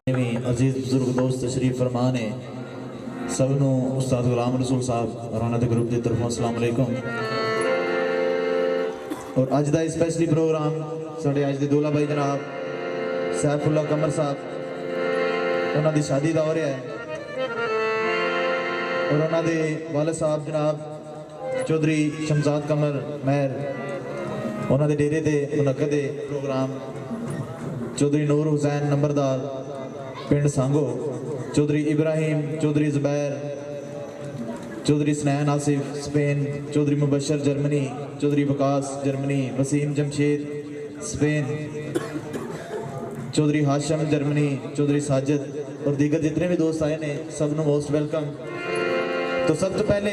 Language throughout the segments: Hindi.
अजीज बुजुर्ग दोस्त तशरीफ फरमा ने सबनों उस्ताद गुलाम रसूल साहब राना दे ग्रुप की तरफों अस्सलाम वालेकुम। और अज का स्पैशली प्रोग्राम साढ़े अज के दूल्हा भाई जनाब सैफुल्ला कमर साहब उन्होंने शादी का हो रहा है और उन्होंने वाले साहब जनाब चौधरी शमजाद कमर महर उन्होंने डेरे से मुनक्कद प्रोग्राम चौधरी नूर हुसैन नंबरदार पिंड Sango Chaudhary Ibrahim Chaudhary Zubair Chaudhary Snain Asif Spain Chaudhary Mubashar Germany Chaudhary Waqas Germany Waseem Jamshed Spain Chaudhary Hashim Germany Chaudhary Sajid और दीगर जितने भी दोस्त आए ने सब नु मोस्ट वेलकम। तो सब तो पहले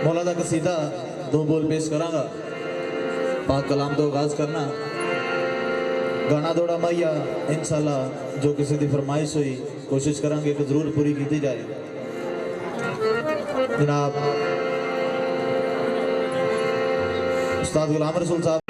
मौला दा कसीदा दो बोल पेश करांगा पाक कलाम तो आगाज करना गाना दौड़ा माइया इंशाल्लाह जो किसी की फरमाइश हुई कोशिश करांगे कि जरूर पूरी की जाए। जनाब उस्ताद गुलाम रसूल साहब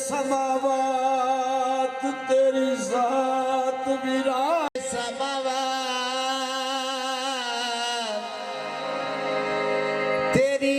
समावात तेरी जात विराज समावात तेरी